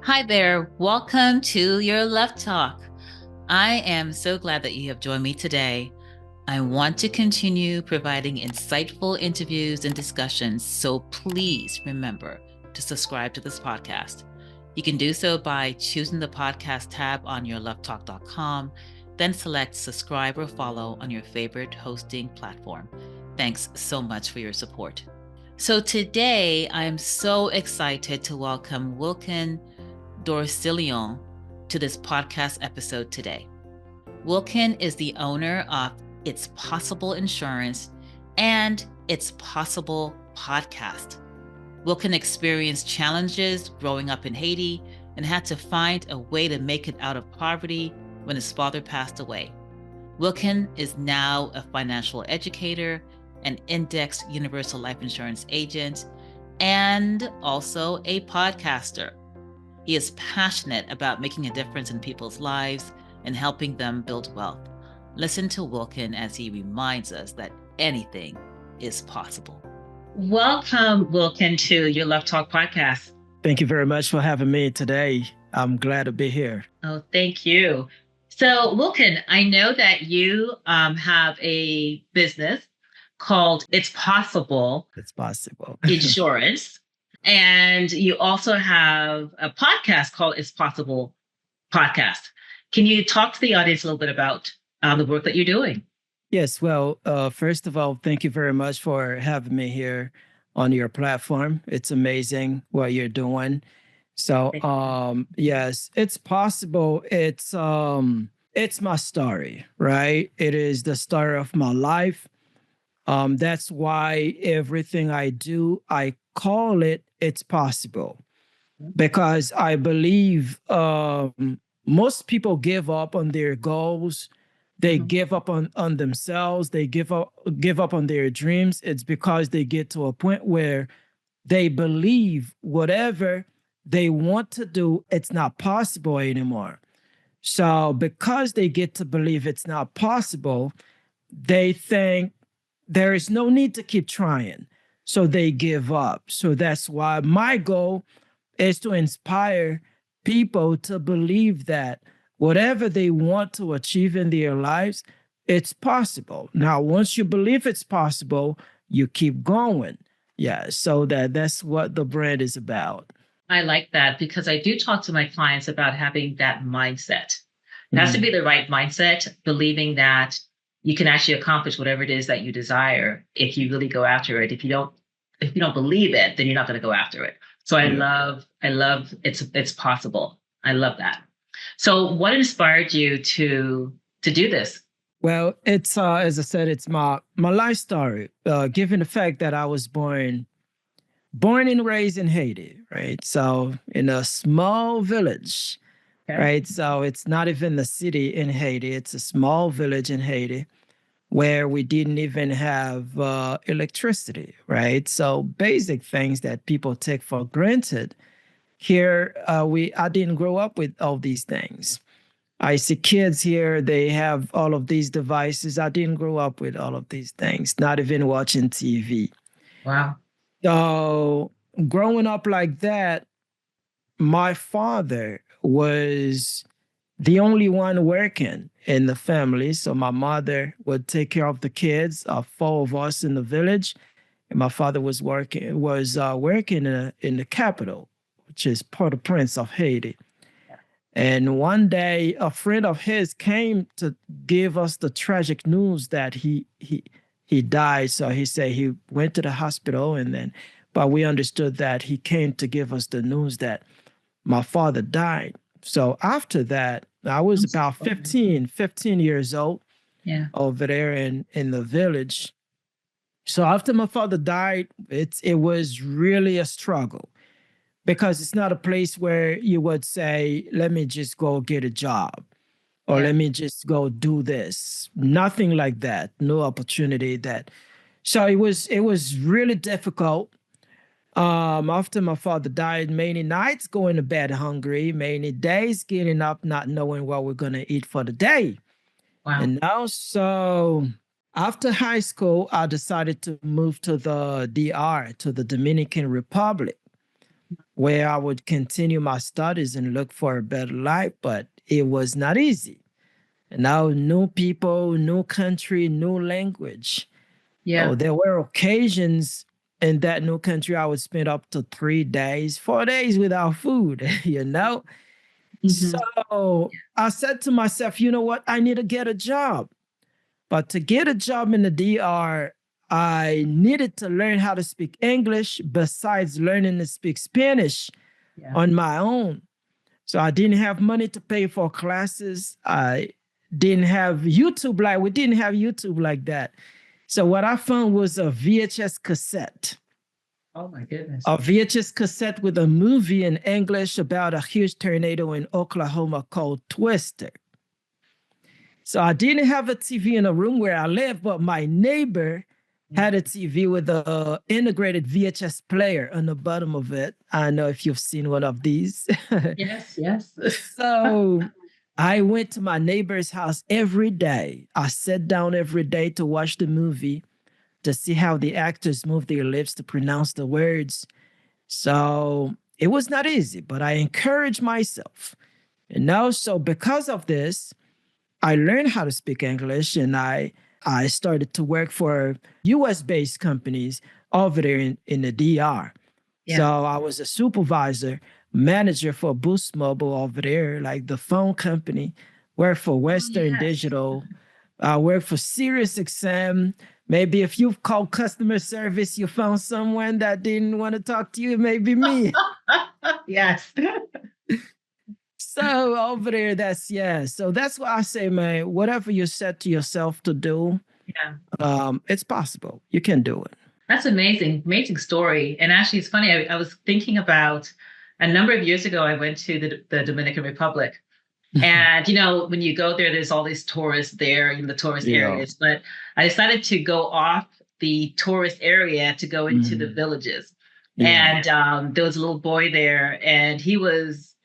Hi there. Welcome to your Love Talk. I am so glad that you have joined me today. I want to continue providing insightful interviews and discussions, so please remember to subscribe to this podcast. You can do so by choosing the podcast tab on yourlovetalk.com, then select subscribe or follow on your favorite hosting platform. Thanks so much for your support. So today, I'm so excited to welcome Wilken Dorcilien to this podcast episode today. Wilken is the owner of It's Possible Insurance and It's Possible podcast. Wilken experienced challenges growing up in Haiti and had to find a way to make it out of poverty when his father passed away. Wilken is now a financial educator, an indexed universal life insurance agent, and also a podcaster. He is passionate about making a difference in people's lives and helping them build wealth. Listen to Wilken as he reminds us that anything is possible. Welcome, Wilken, to your Love Talk podcast. Thank you very much for having me today. I'm glad to be here. Oh, thank you. So, Wilken, I know that you have a business called It's Possible Insurance. And you also have a podcast called It's Possible Podcast. Can you talk to the audience a little bit about the work that you're doing? Yes. Well, first of all, thank you very much for having me here on your platform. It's amazing what you're doing. So, yes, it's possible. It's my story, right? It is the story of my life. That's why everything I do, I call it It's Possible, because I believe most people give up on their goals. They give up on themselves. They give up on their dreams. It's because they get to a point where they believe whatever they want to do, it's not possible anymore. So because they get to believe it's not possible, they think there is no need to keep trying. So they give up. So that's why my goal is to inspire people to believe that whatever they want to achieve in their lives, it's possible. Now, once you believe it's possible, you keep going. Yeah, so that's what the brand is about. I like that because I do talk to my clients about having that mindset. It has to be the right mindset, believing that you can actually accomplish whatever it is that you desire if you really go after it. If you don't believe it, then you're not going to go after it. So I love it's possible. I love that. So what inspired you to do this? Well, it's as I said, it's my life story. Given the fact that I was born and raised in Haiti, right? So in a small village, right? So it's not even the city in Haiti. It's a small village in Haiti where we didn't even have electricity, right? So basic things that people take for granted. Here, I didn't grow up with all these things. I see kids here, they have all of these devices. I didn't grow up with all of these things, not even watching TV. Wow. So growing up like that, my father was the only one working in the family. So my mother would take care of the kids, four of us in the village. And my father was working in the capital, which is Port-au-Prince of Haiti. And one day, a friend of his came to give us the tragic news that he died. So he said he went to the hospital, but we understood that he came to give us the news that my father died. So after that, I was about 15 years old over there in the village. So after my father died, it was really a struggle, because it's not a place where you would say, let me just go get a job or let me just go do this. Nothing like that. No opportunity that. So it was really difficult. After my father died, many nights going to bed hungry, many days getting up not knowing what we're going to eat for the day. Wow. And now, so after high school, I decided to move to the DR, to the Dominican Republic. where I would continue my studies and look for a better life, but it was not easy. And now, new people, new country, new language. Oh, Yeah. there were occasions in that new country I would spend up to 3 days, 4 days without food, you know? Hmm. So I said to myself, you know what? I need to get a job. But to get a job in the DR, I needed to learn how to speak English besides learning to speak Spanish Yeah. on my own. So I didn't have money to pay for classes. I didn't have YouTube like we didn't have YouTube like that. So what I found was a VHS cassette. Oh my goodness. A VHS cassette with a movie in English about a huge tornado in Oklahoma called Twister. So I didn't have a TV in the room where I lived, but my neighbor had a TV with a integrated VHS player on the bottom of it. I don't know if you've seen one of these. Yes, yes. So I went to my neighbor's house every day. I sat down every day to watch the movie to see how the actors move their lips to pronounce the words. So it was not easy, but I encouraged myself. And now, so because of this, I learned how to speak English and I started to work for US based companies over there in the DR. So Yeah. I was a supervisor, manager for Boost Mobile over there, like the phone company, worked for Oh, Western yes. Digital, I worked for Sirius XM. Maybe if you've called customer service, you found someone that didn't want to talk to you, it may be me. Yes. So over there, that's yeah. So that's why I say, man, whatever you set to yourself to do, Yeah. it's possible. You can do it. That's amazing. Amazing story. And actually, it's funny. I was thinking about a number of years ago, I went to the Dominican Republic. And, when you go there, there's all these tourists there in the tourist Yeah. areas. But I decided to go off the tourist area to go into the Mhm. villages. Yeah. And there was a little boy there, and he was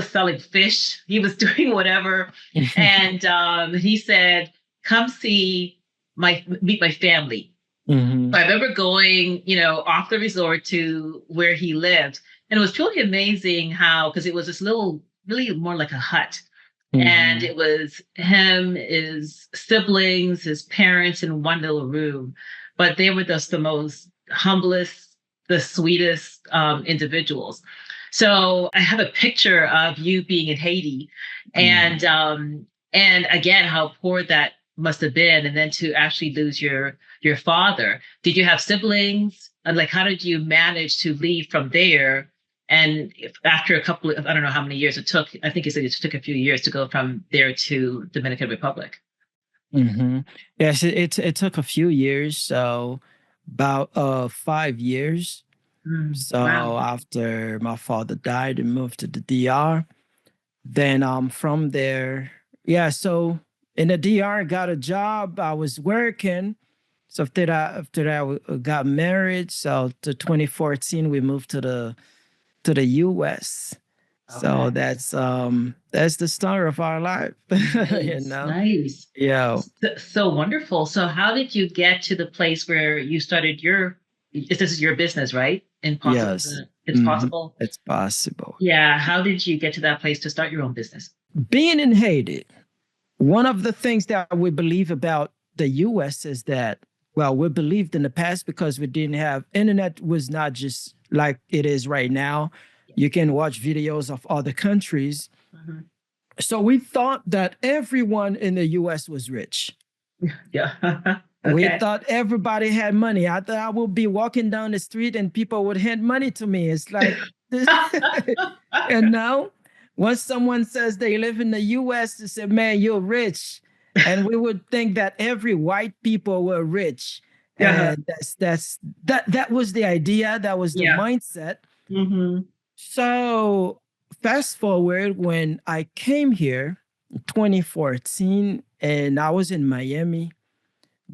selling fish. He was doing whatever. And he said, "Come see meet my family." Hmm. I remember going, off the resort to where he lived. And it was truly amazing how, because it was this little, really more like a hut. And Hmm. it was him, his siblings, his parents in one little room. But they were just the most humblest, the sweetest individuals. So I have a picture of you being in Haiti, and Hmm. and again how poor that must have been, and then to actually lose your father. Did you have siblings? And like, how did you manage to leave from there? And after a couple of, I don't know how many years it took, I think you said it took a few years to go from there to Dominican Republic. Hmm. Yes, it took a few years, so about 5 years. Mm, wow. So after my father died and moved to the DR, then from there, yeah. So in the DR, I got a job. I was working. So after that, we got married. So to 2014, we moved to the US. So Okay. that's the start of our life, you Nice, know. nice. Yeah. So wonderful. So how did you get to the place where you started this is your business, right? Impossible. Yes. It's Hmm. possible. It's possible. Yeah. How did you get to that place to start your own business? Being in Haiti, one of the things that we believe about the US is that, well, we believed in the past because we didn't have internet was not just like it is right now. You can watch videos of other countries. Mhm. So we thought that everyone in the US was rich. Yeah. We Okay. thought everybody had money. I thought I would be walking down the street and people would hand money to me. It's like, and now, once someone says they live in the US, they say, man, you're rich. And we would think that every white people were rich. Yeah. And that was the idea, that was the Yeah. mindset. Hmm. So fast forward when I came here in 2014 and I was in Miami,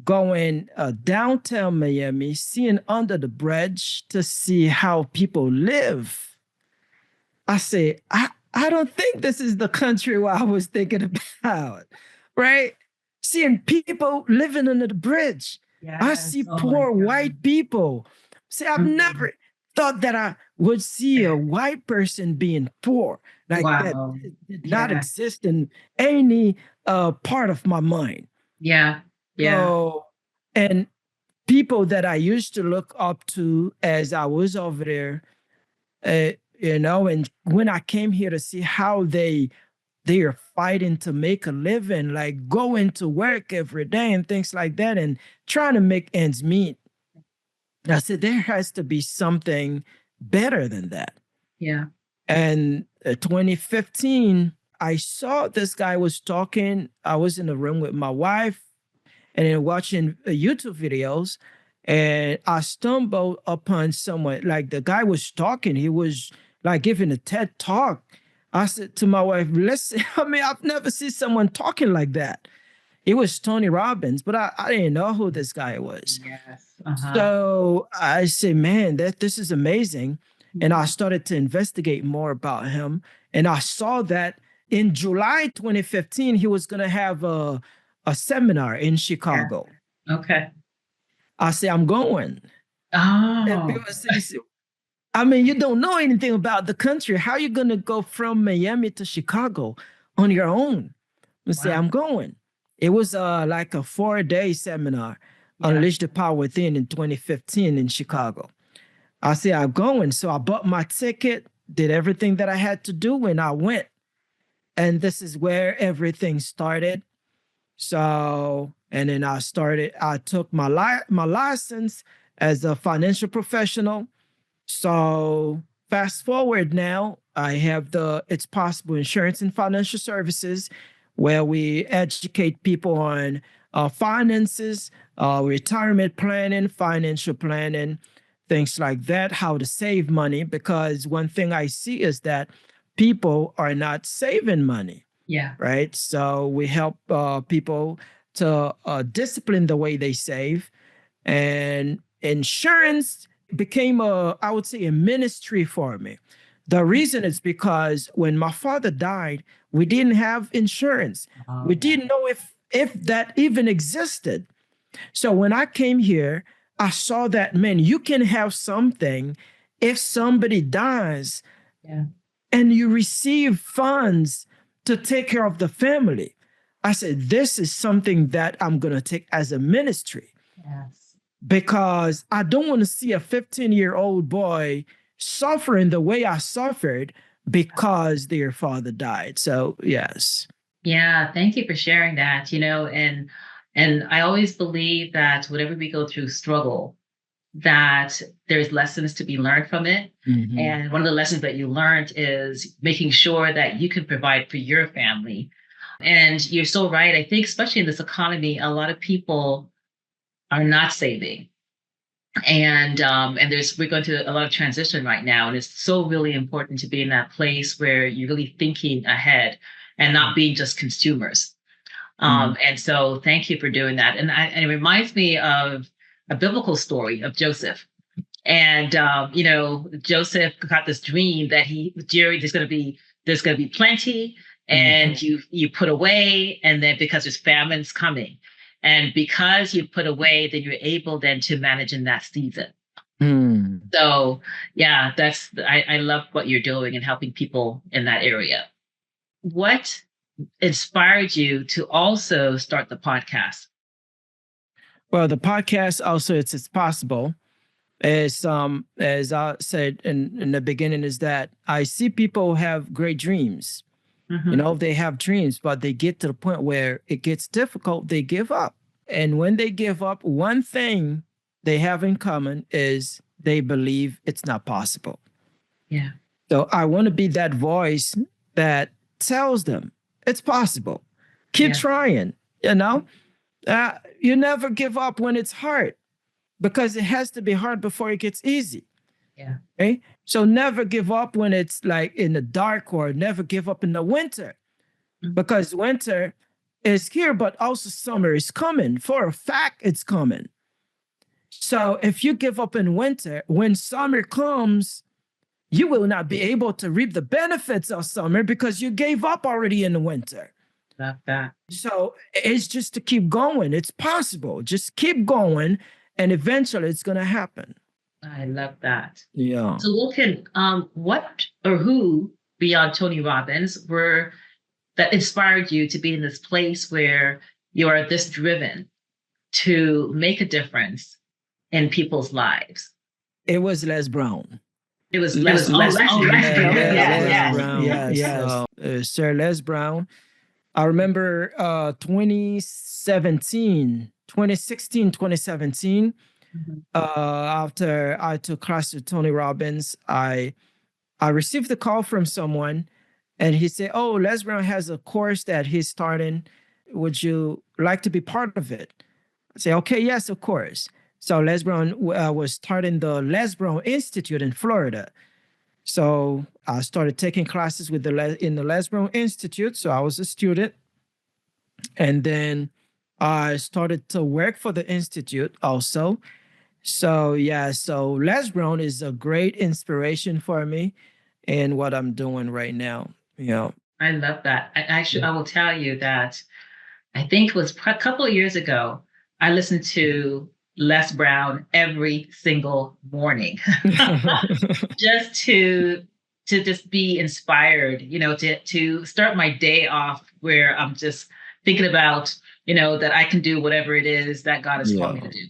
going downtown Miami, seeing under the bridge to see how people live. I say, I don't think this is the country where I was thinking about, right? Seeing people living under the bridge. I see Yes. Oh my poor God. white people. See, I've Mhm. never thought that would see a white person being poor. Like that Wow. did not Yeah. exist in any part of my mind. Yeah. Yeah. So, and people that I used to look up to as I was over there, and when I came here to see how they are fighting to make a living, like going to work every day and things like that, and trying to make ends meet. I said there has to be something better than that. Yeah. And 2015, I saw this guy was talking. I was in a room with my wife and then watching YouTube videos, and I stumbled upon someone. Like the guy was talking, he was like giving a TED talk. I said to my wife, "Listen, I mean, I've never seen someone talking like that." It was Tony Robbins, but I didn't know who this guy was. Yes. Uh-huh. So I said, "Man, this is amazing," and I started to investigate more about him, and I saw that in July 2015 he was going to have a seminar in Yeah. Chicago. Okay. I said, "I'm going." And Oh, people say, I mean, you don't know anything about the country. How are you going to go from Miami to Chicago on your own? I say, wow. "I'm going." It was like a 4-day seminar, Yeah. Unleash the Power Within in 2015 in Chicago. I said, "I'm going." So I bought my ticket, did everything that I had to do, and I went. And this is where everything started. So, and then I took my license as a financial professional. So fast forward now, I have the It's Possible Insurance and Financial Services, where we educate people on finances, retirement planning, financial planning, things like that, how to save money. Because one thing I see is that people are not saving money, Yeah. right? So we help people to discipline the way they save, and insurance became I would say, a ministry for me. The reason is because when my father died, we didn't have insurance. Oh, We yeah. didn't know if that even existed. So when I came here, I saw that, man, you can have something if somebody dies Yeah. and you receive funds to take care of the family. I said, this is something that I'm going to take as a ministry, Yes. because I don't want to see a 15-year-old boy suffering the way I suffered because their father died. So, yes. Yeah. Thank you for sharing that. And I always believe that whatever we go through struggle, that there's lessons to be learned from it. Mhm. And one of the lessons that you learned is making sure that you can provide for your family. And you're so right. I think, especially in this economy, a lot of people are not saving. And we're going through a lot of transition right now. And it's so really important to be in that place where you're really thinking ahead and not being just consumers. Mhm. And so thank you for doing that. And it reminds me of a biblical story of Joseph. And Joseph got this dream that Jerry, there's gonna be plenty, Mhm. and you put away, and then because there's famines coming, and because you put away, then you're able then to manage in that season. Mm. So yeah, I love what you're doing and helping people in that area. What inspired you to also start the podcast? Well, the podcast also, it's possible. As I said in the beginning, is that I see people have great dreams. Hmm. They have dreams, but they get to the point where it gets difficult, they give up. And when they give up, one thing they have in common is they believe it's not possible. Yeah. So I want to be that voice that tells them it's possible. Keep Yeah. trying, you know? You never give up when it's hard, because it has to be hard before it gets easy. Yeah. Okay? So never give up when it's like in the dark, or never give up in the winter, Mhm. because winter is here, but also summer is coming. For a fact, it's coming. So if you give up in winter, when summer comes, you will not be able to reap the benefits of summer because you gave up already in the winter. Love that. So it's just to keep going. It's possible. Just keep going, and eventually it's going to happen. I love that. Yeah. So, Wilken, what or who beyond Tony Robbins were that inspired you to be in this place where you are this driven to make a difference in people's lives? It was Les Brown. It was Les Yeah, Brown. Yes, Les yes. Brown. Yes. Sir Les Brown. I remember 2017, 2016, 2017. Mhm. After I took class with Tony Robbins, I received a call from someone and he said, "Oh, Les Brown has a course that he's starting. Would you like to be part of it?" I say, "Okay, yes, of course." So Les Brown was starting the Les Brown Institute in Florida. So I started taking classes with in the Les Brown Institute. So I was a student. And then I started to work for the Institute also. So yeah, so Les Brown is a great inspiration for me in what I'm doing right now. Yeah. I love that. I will tell you that I think it was a couple of years ago, I listened to Les Brown every single morning just to just be inspired, to start my day off where I'm just thinking about, that I can do whatever it is that God has called me to do.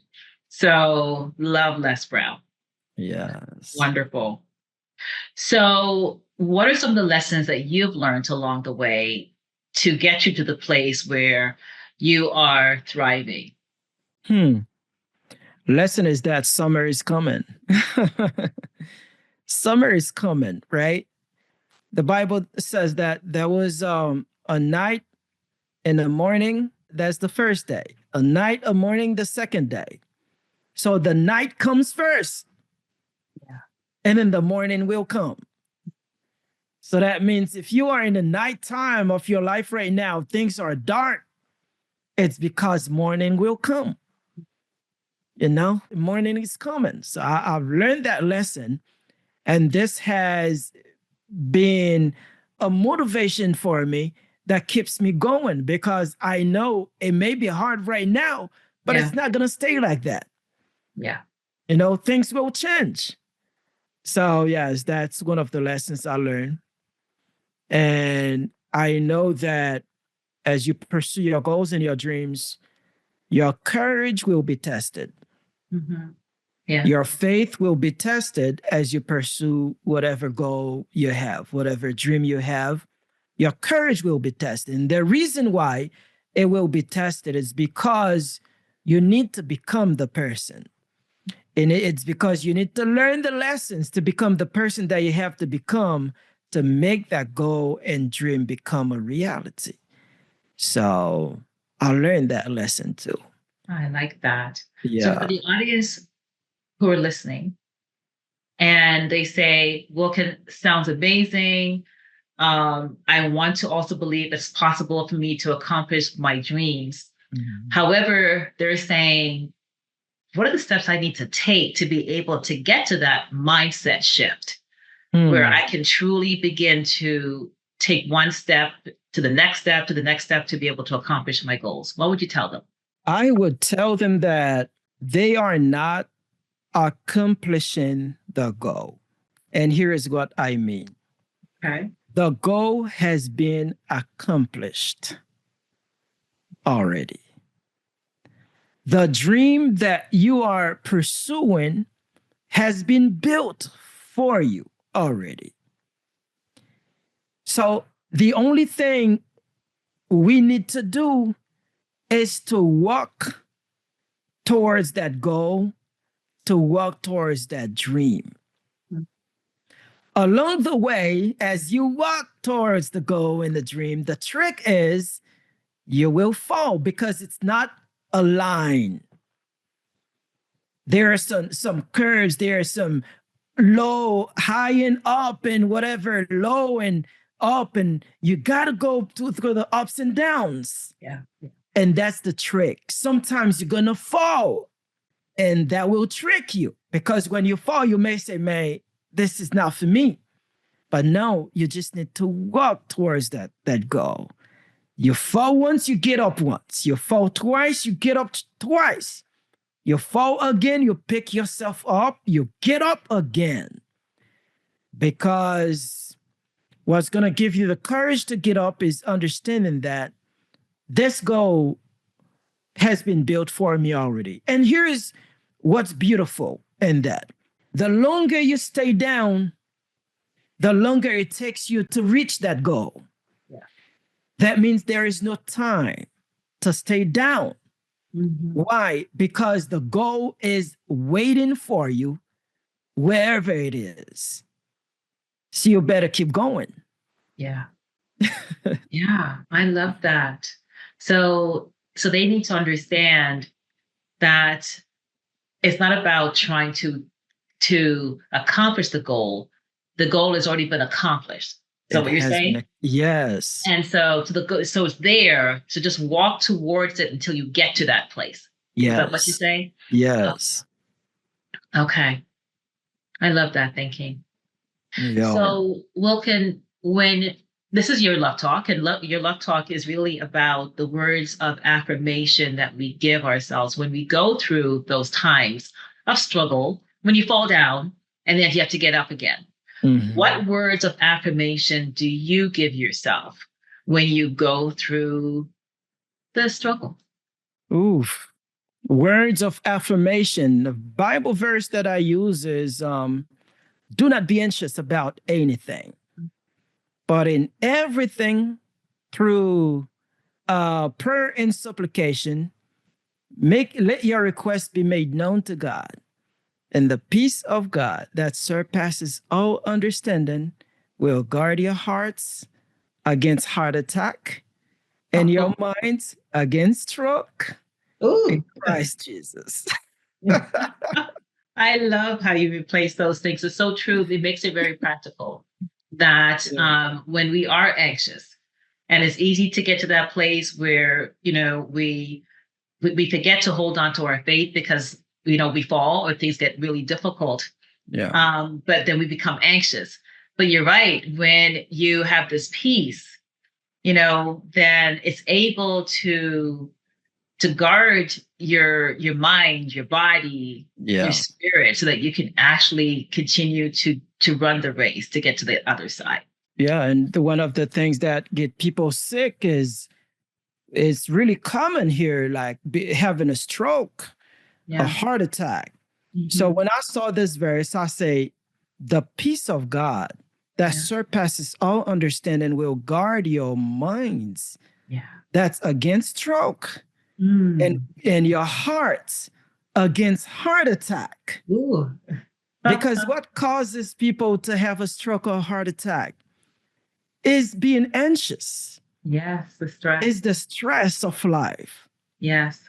So love Les Brown. Yes. Wonderful. So what are some of the lessons that you've learned along the way to get you to the place where you are thriving? Lesson is that summer is coming. Summer is coming, right? The Bible says that there was a night and a morning. That's the first day. A night, a morning, the second day. So the night comes first. Yeah. And then the morning will come. So that means if you are in the nighttime of your life right now, things are dark, it's because morning will come. Morning is coming. So I've learned that lesson. And this has been a motivation for me that keeps me going because I know it may be hard right now, but it's not going to stay like that. Yeah. Things will change. So, yes, that's one of the lessons I learned. And I know that as you pursue your goals and your dreams, your courage will be tested. Mm-hmm. Yeah. Your faith will be tested as you pursue whatever goal you have, whatever dream you have. Your courage will be tested. And the reason why it will be tested is because you need to become the person. And it's because you need to learn the lessons to become the person that you have to become to make that goal and dream become a reality. So I learned that lesson too. I like that. Yeah. So for the audience who are listening and they say, Wilken sounds amazing. I want to also believe it's possible for me to accomplish my dreams. Mm-hmm. However, they're saying, what are the steps I need to take to be able to get to that mindset shift where I can truly begin to take one step to the next step, to the next step to be able to accomplish my goals? What would you tell them? I would tell them that they are not accomplishing the goal. And here is what I mean. Okay. The goal has been accomplished already. The dream that you are pursuing has been built for you already. So the only thing we need to do is to walk towards that goal, to walk towards that dream. Mm-hmm. Along the way, as you walk towards the goal and the dream, the trick is you will fall because it's not a line. There are some curves, there are some low, high and up and whatever, low and up, and you gotta go through the ups and downs. Yeah. And that's the trick. Sometimes you're gonna fall, and that will trick you because when you fall, you may say, man, this is not for me. But no, you just need to walk towards that goal. You fall once, you get up once. You fall twice, you get up twice. You fall again, you pick yourself up, you get up again. Because what's going to give you the courage to get up is understanding that this goal has been built for me already. And here is what's beautiful in that. The longer you stay down, the longer it takes you to reach that goal. Yeah. That means there is no time to stay down. Why? Because the goal is waiting for you wherever it is. So you better keep going. Yeah. Yeah, I love that. So they need to understand that it's not about trying to accomplish the goal. The goal has already been accomplished. Is that what you're saying? Yes. And so so it's there. So just walk towards it until you get to that place. Yes. Is that what you're saying? Yes. Okay. I love that thinking. Yeah. So, Wilken, when this is your love talk, and your love talk is really about the words of affirmation that we give ourselves when we go through those times of struggle, when you fall down and then you have to get up again. What words of affirmation do you give yourself when you go through the struggle? Oof. Words of affirmation. The Bible verse that I use is do not be anxious about anything, but in everything through prayer and supplication, let your request be made known to God. And the peace of God that surpasses all understanding will guard your hearts against heart attack and your minds against stroke. In Christ Jesus. I love how you replace those things. It's so true. It makes it very practical that when we are anxious, and it's easy to get to that place where, we forget to hold on to our faith because, we fall or things get really difficult. Yeah. But then we become anxious. But you're right. When you have this peace, then it's able to guard your mind, your body, your spirit, so that you can actually continue to run the race to get to the other side. Yeah, and one of the things that get people sick is it's really common here, like having a stroke, a heart attack. So when I saw this verse, I say, the peace of God that surpasses all understanding will guard your minds. Yeah. That's against stroke. And your heart against heart attack. Ooh. Because what causes people to have a stroke or heart attack is being anxious. Yes, the stress. Is the stress of life. Yes.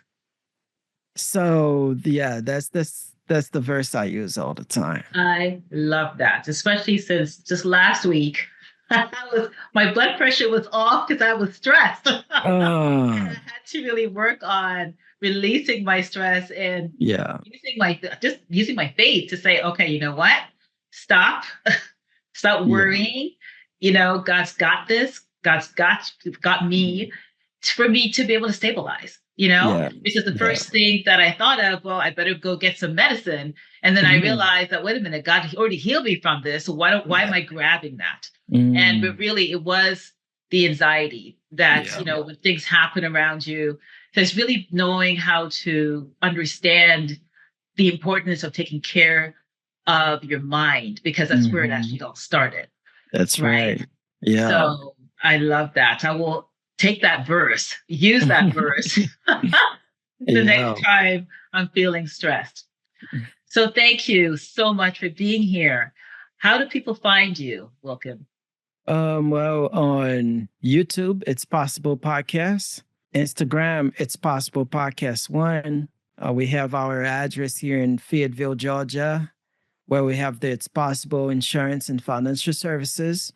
So yeah, that's the verse I use all the time. I love that, especially since just last week my blood pressure was off because I was stressed. And I had to really work on releasing my stress and using my faith to say, okay, you know what? Stop worrying. God's got this. God's got me for me to be able to stabilize. Because the first thing that I thought of, well, I better go get some medicine. And then I realized that, wait a minute, God already healed me from this. So why am I grabbing that? But really it was the anxiety that, when things happen around you, there's really knowing how to understand the importance of taking care of your mind, because that's where it actually all started. That's right. Yeah. So I love that. I will take that verse, use that verse the next time I'm feeling stressed. So thank you so much for being here. How do people find you, Wilken? Well, on YouTube, It's Possible Podcast. Instagram, It's Possible Podcast 1. We have our address here in Fayetteville, Georgia, where we have the It's Possible Insurance and Financial Services.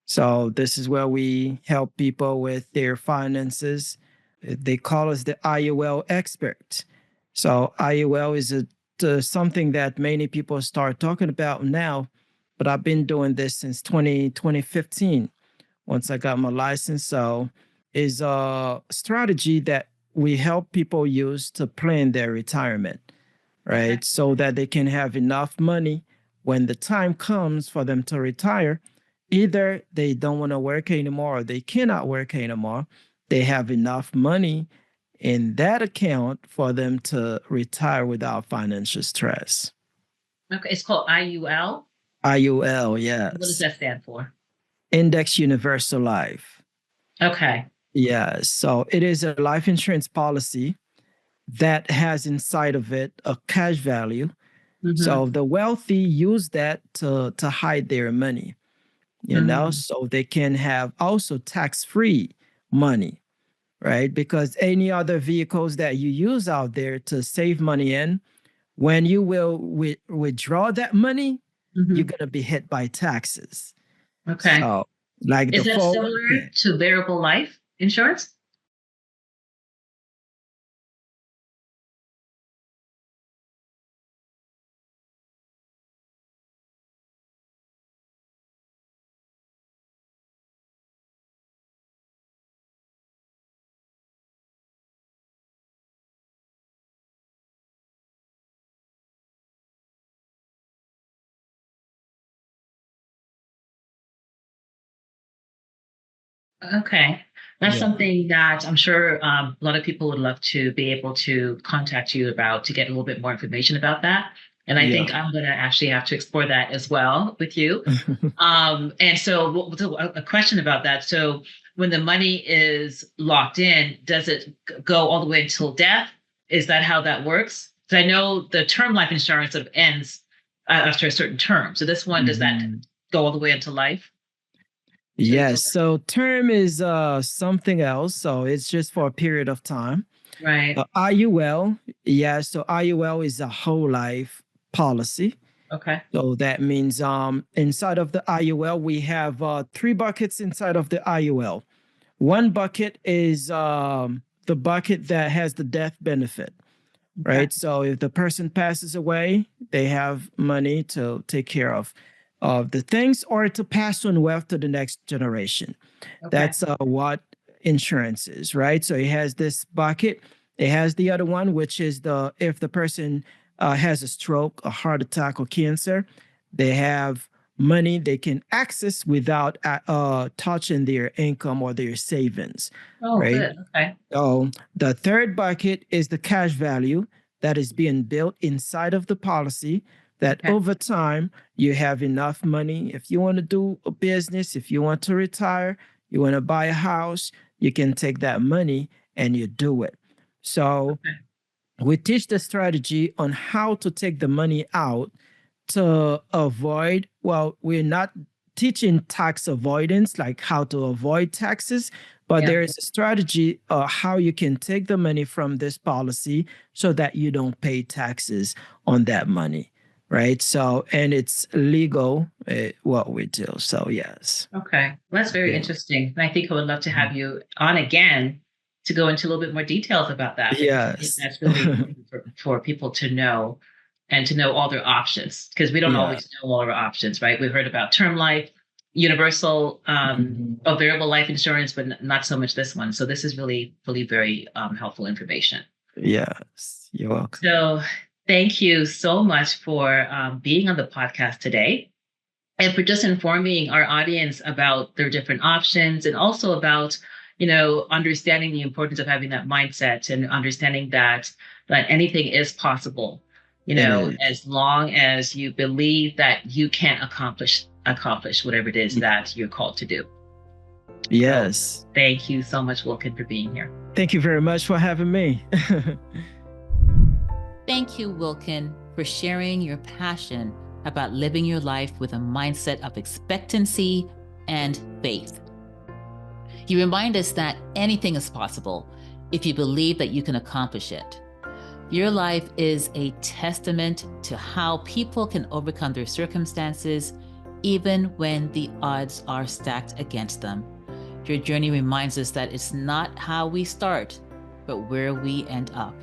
So this is where we help people with their finances. They call us the IUL expert. So IUL is something that many people start talking about now, but I've been doing this since 2015, once I got my license. So it's a strategy that we help people use to plan their retirement. right? Okay. So that they can have enough money when the time comes for them to retire. Either they don't want to work anymore or they cannot work anymore. They have enough money in that account for them to retire without financial stress. Okay. It's called IUL. IUL, What does yes. that stand for? Index Universal Life. Okay. Yes. So it is a life insurance policy that has inside of it a cash value. Mm-hmm. So the wealthy use that to hide their money, Mm-hmm. so they can have also tax-free money, right? Because any other vehicles that you use out there to save money in, when you will withdraw that money, you're Mm-hmm. going to be hit by taxes. Okay. So, like the Is that similar 401k. to variable life insurance? Okay. That's Yeah. something that I'm sure a lot of people would love to be able to contact you about to get a little bit more information about that. And I Yeah. think I'm going to actually have to explore that as well with you. And so, a question about that. So, when the money is locked in, does it go all the way until death? Is that how that works? Because I know the term life insurance sort of ends after a certain term. So, this one, does that Mhm. go all the way into life? Till Yes. death? So term is something else. So it's just for a period of time. Right. IUL, yeah. So IUL is a whole life policy. Okay. So that means inside of the IUL we have three buckets inside of the IUL. One bucket is the bucket that has the death benefit, Okay. right? So if the person passes away, they have money to take care of the things or to pass on wealth to the next generation. Okay. That's what insurance is, right? So it has this bucket. It has the other one, which is the if the person has a stroke, a heart attack, or cancer, they have money they can access without touching their income or their savings, Oh, right? good. Okay. So the third bucket is the cash value that is being built inside of the policy that Okay. over time you have enough money. If you want to do a business, if you want to retire, you want to buy a house, you can take that money and you do it. So Okay. we teach the strategy on how to take the money out to avoid, well, we're not teaching tax avoidance, like how to avoid taxes, but Yeah. there is a strategy how you can take the money from this policy so that you don't pay taxes on that money, right? So, and it's legal what we do. So, yes. Okay. Well, that's very Yeah. interesting. And I think I would love to have you on again to go into a little bit more details about that because I think Yes. that's really important for people to know and to know all their options because we don't Yeah. always know all our options, right? We've heard about term life, universal Mhm. or variable life insurance, but not so much this one. So this is really, really very helpful information. Yes. You're welcome. So thank you so much for being on the podcast today and for just informing our audience about their different options and also about understanding the importance of having that mindset and understanding that anything is possible It is. as long as you believe that you can accomplish whatever it is that you're called to do. So Yes. thank you so much, Wilken, for being here. Thank you very much for having me. Thank you, Wilken, for sharing your passion about living your life with a mindset of expectancy and faith. You remind us that anything is possible if you believe that you can accomplish it. Your life is a testament to how people can overcome their circumstances, even when the odds are stacked against them. Your journey reminds us that it's not how we start, but where we end up.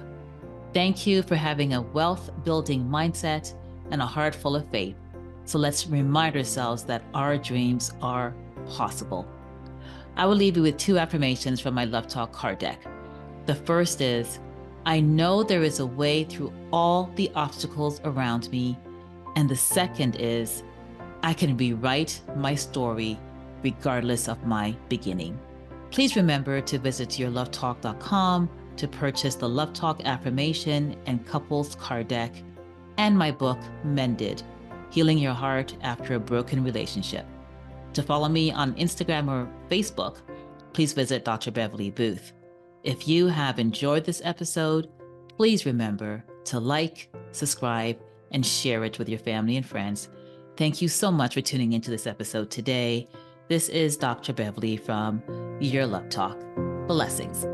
Thank you for having a wealth-building mindset and a heart full of faith. So let's remind ourselves that our dreams are possible. I will leave you with two affirmations from my Love Talk card deck. The first is, I know there is a way through all the obstacles around me. And the second is, I can rewrite my story regardless of my beginning. Please remember to visit yourlovetalk.com to purchase the Love Talk Affirmation and Couples Card Deck and my book, Mended, Healing Your Heart After a Broken Relationship. To follow me on Instagram or Facebook, please visit Dr. Beverly Booth. If you have enjoyed this episode, please remember to like, subscribe, and share it with your family and friends. Thank you so much for tuning into this episode today. This is Dr. Beverly from Your Love Talk. Blessings.